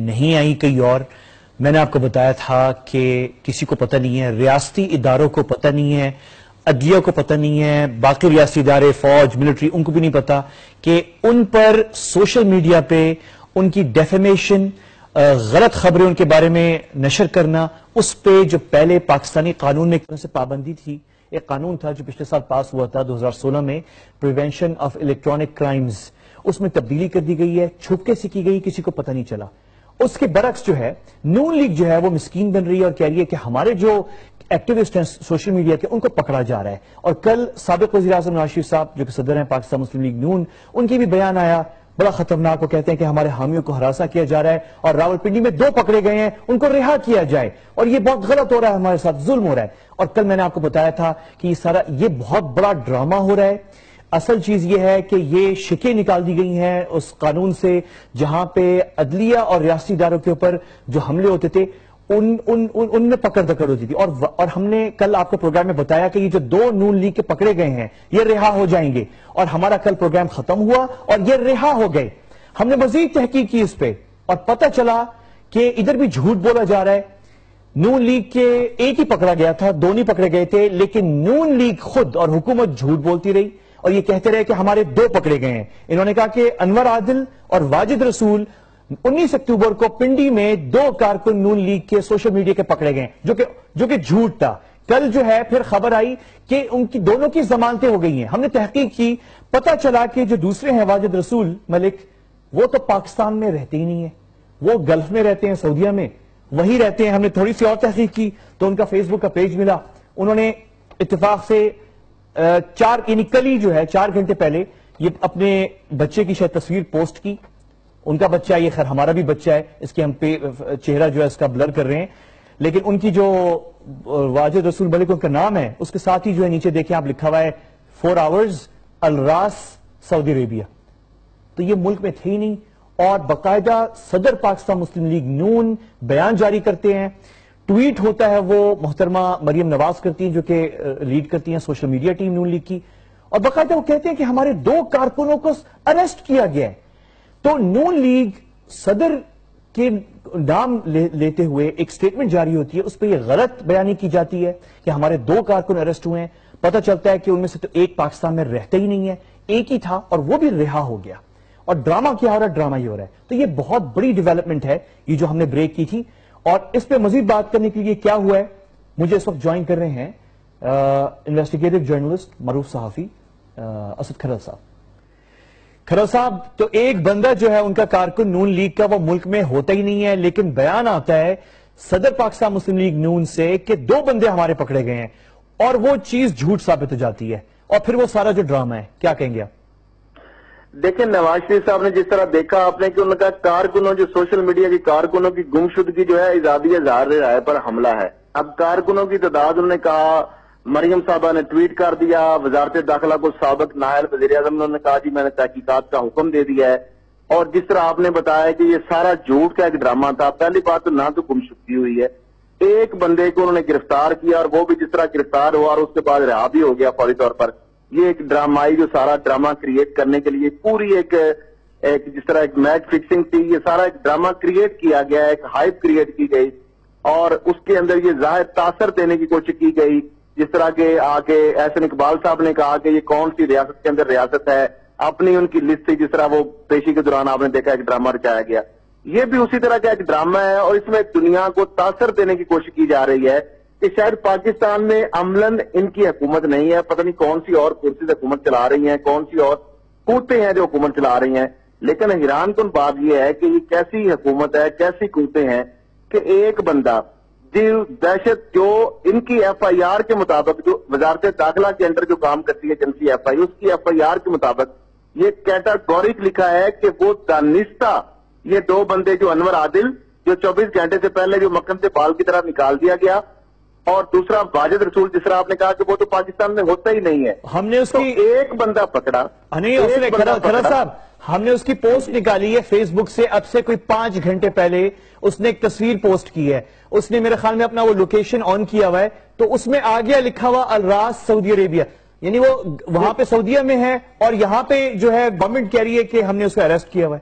نہیں آئی کئی اور. میں نے آپ کو بتایا تھا کہ کسی کو پتہ نہیں ہے, ریاستی اداروں کو پتہ نہیں ہے, عدلیہ کو پتہ نہیں ہے, باقی ریاستی ادارے, فوج, ملٹری, ان کو بھی نہیں پتا کہ ان پر سوشل میڈیا پہ ان کی ڈیفیمیشن, غلط خبریں ان کے بارے میں نشر کرنا, اس پہ جو پہلے پاکستانی قانون میں سے پابندی تھی. ایک قانون تھا جو پچھلے سال پاس ہوا تھا 2016 میں, پریونشن آف الیکٹرانک کرائمز, اس میں تبدیلی کر دی گئی ہے, چھپکے سے کی گئی, کسی کو پتہ نہیں چلا. اس کے برعکس جو ہے نون لیگ جو ہے وہ مسکین بن رہی ہے اور کہہ رہی ہے کہ ہمارے جو ایکٹیوسٹ ہیں سوشل میڈیا کے ان کو پکڑا جا رہا ہے. اور کل سابق وزیر اعظم نواز شریف صاحب جو کہ صدر ہیں پاکستان مسلم لیگ نون, ان کی بھی بیان آیا بڑا خطرناک. وہ کہتے ہیں کہ ہمارے حامیوں کو ہراساں کیا جا رہا ہے اور راولپنڈی میں 2 پکڑے گئے ہیں, ان کو رہا کیا جائے, اور یہ بہت غلط ہو رہا ہے, ہمارے ساتھ ظلم ہو رہا ہے. اور کل میں نے آپ کو بتایا تھا کہ یہ بہت بڑا ڈرامہ ہو رہا ہے. اصل چیز یہ ہے کہ یہ شکیں نکال دی گئی ہیں اس قانون سے جہاں پہ عدلیہ اور ریاستی اداروں کے اوپر جو حملے ہوتے تھے ان میں پکڑ دکڑ ہوتی تھی. اور ہم نے کل آپ کو پروگرام میں بتایا کہ یہ جو 2 نون لیگ کے پکڑے گئے ہیں یہ رہا ہو جائیں گے, اور ہمارا کل پروگرام ختم ہوا اور یہ رہا ہو گئے. ہم نے مزید تحقیق کی اس پہ اور پتہ چلا کہ ادھر بھی جھوٹ بولا جا رہا ہے. نون لیگ کے ایک ہی پکڑا گیا تھا, 2 نہیں پکڑے گئے تھے, لیکن نون لیگ خود اور حکومت جھوٹ بولتی رہی اور یہ کہتے رہے کہ ہمارے 2 پکڑے گئے ہیں. انہوں نے کہا کہ انور عادل اور واجد رسول 19 اکتوبر کو پنڈی میں 2 کارکن نون لیگ کے سوشل میڈیا کے پکڑے گئے, جو کہ جھوٹ تھا. کل جو ہے پھر خبر آئی کہ ان کی دونوں کی ضمانتیں ہو گئی ہیں. ہم نے تحقیق کی, پتہ چلا کہ جو دوسرے ہیں واجد رسول ملک, وہ تو پاکستان میں رہتے ہی نہیں ہیں, وہ گلف میں رہتے ہیں, سعودیہ میں وہی رہتے ہیں. ہم نے تھوڑی سی اور تحقیق کی تو ان کا فیس بک کا پیج ملا. انہوں نے اتفاق سے یعنی کل جو ہے 4 گھنٹے پہلے یہ اپنے بچے کی شاید تصویر پوسٹ کی. ان کا بچہ, یہ خیر ہمارا بھی بچہ ہے, اس کے ہم چہرہ جو ہے اس کا بلر کر رہے ہیں, لیکن ان کی جو واجد رسول ملک ان کا نام ہے اس کے ساتھ ہی جو ہے نیچے دیکھیں آپ لکھا ہوا ہے 4 hours الراس سعودی عربیہ. تو یہ ملک میں تھے ہی نہیں, اور باقاعدہ صدر پاکستان مسلم لیگ نون بیان جاری کرتے ہیں. ٹویٹ ہوتا ہے وہ محترمہ مریم نواز کرتی ہیں جو کہ لیڈ کرتی ہیں سوشل میڈیا ٹیم نون لیگ کی, اور باقاعدہ وہ کہتے ہیں کہ ہمارے 2 کارکنوں کو اریسٹ کیا گیا ہے. تو نون لیگ صدر کے نام لیتے ہوئے ایک سٹیٹمنٹ جاری ہوتی ہے, اس پہ یہ غلط بیانی کی جاتی ہے کہ ہمارے 2 کارکن اریسٹ ہوئے ہیں. پتہ چلتا ہے کہ ان میں سے تو ایک پاکستان میں رہتا ہی نہیں ہے, ایک ہی تھا اور وہ بھی رہا ہو گیا. اور ڈرامہ کیا ہو رہا ہے, ڈرامہ یہ ہو رہا ہے. تو یہ بہت بڑی ڈیولپمنٹ ہے یہ جو ہم نے بریک کی تھی. اور اس پہ مزید بات کرنے کے لیے کیا ہوا ہے, مجھے اس وقت جوائن کر رہے ہیں انویسٹیگیٹو جرنلسٹ معروف صحافی اسد کھرل صاحب. کھرل صاحب, تو ایک بندہ جو ہے ان کا کارکن نون لیگ کا وہ ملک میں ہوتا ہی نہیں ہے, لیکن بیان آتا ہے صدر پاکستان مسلم لیگ نون سے کہ 2 بندے ہمارے پکڑے گئے ہیں, اور وہ چیز جھوٹ ثابت ہو جاتی ہے, اور پھر وہ سارا جو ڈرامہ ہے. کیا کہیں گے آپ؟ دیکھیں نواز شریف صاحب نے جس طرح دیکھا آپ نے کہ ان کا کارکنوں جو سوشل میڈیا کی کارکنوں کی گمشدگی جو ہے ازادی اظہار رائے پر حملہ ہے. اب کارکنوں کی تعداد انہوں نے کہا, مریم صاحبہ نے ٹویٹ کر دیا, وزارت داخلہ کو سابق نائب وزیر اعظم انہوں نے کہا جی میں نے تحقیقات کا حکم دے دیا ہے. اور جس طرح آپ نے بتایا کہ یہ سارا جھوٹ کا ایک ڈرامہ تھا. پہلی بات تو نہ تو گمشدگی ہوئی ہے, ایک بندے کو انہوں نے گرفتار کیا اور وہ بھی جس طرح گرفتار ہوا اور اس کے بعد رہا بھی ہو گیا فوری طور پر. یہ ایک ڈرامائی جو سارا ڈرامہ کریٹ کرنے کے لیے پوری ایک جس طرح ایک میچ فکسنگ تھی, یہ سارا ایک ڈرامہ کریٹ کیا گیا, ایک ہائپ کریٹ کی گئی اور اس کے اندر یہ ظاہر تاثر دینے کی کوشش کی گئی. جس طرح کے آگے احسن اقبال صاحب نے کہا کہ یہ کون سی ریاست کے اندر ریاست ہے, اپنی ان کی لسٹ تھی, جس طرح وہ پیشی کے دوران آپ نے دیکھا ایک ڈرامہ رچایا گیا. یہ بھی اسی طرح کا ایک ڈرامہ ہے اور اس میں دنیا کو تاثر دینے کی کوشش کی جا رہی ہے کہ شاید پاکستان میں عملاً ان کی حکومت نہیں ہے, پتہ نہیں کون سی اور کرسیز حکومت چلا رہی ہیں, کون سی اور قوتیں ہیں جو حکومت چلا رہی ہیں. لیکن حیران کن بات یہ ہے کہ یہ کیسی حکومت ہے, کیسی قوتیں ہیں کہ ایک بندہ جو دہشت جو ان کی ایف آئی آر کے مطابق جو وزارت داخلہ کے اندر جو کام کرتی ہے ایجنسی ایف آئی, اس کی ایف آئی آر کے مطابق یہ کیٹاگورک لکھا ہے کہ وہ دانستہ یہ 2 بندے جو انور عادل جو 24 گھنٹے سے پہلے جو مکھن سے بال کی طرح نکال دیا گیا, اور دوسرا واجد رسول جس طرح آپ نے کہا کہ وہ تو پاکستان میں ہوتا ہی نہیں ہے. ہم نے اس کی ایک بندہ پکڑا, کھرل صاحب ہم نے اس کی پوسٹ نکالی ہے فیس بک سے, اب سے کوئی 5 گھنٹے پہلے اس نے ایک تصویر پوسٹ کی ہے. اس نے میرے خیال میں اپنا وہ لوکیشن آن کیا ہوا ہے, تو اس میں آ گیا لکھا ہوا الراس سعودی عربیہ, یعنی وہ وہاں پہ سعودیہ میں ہے اور یہاں پہ جو ہے گورنمنٹ کہہ رہی ہے کہ ہم نے اس کو اریسٹ کیا ہوا ہے.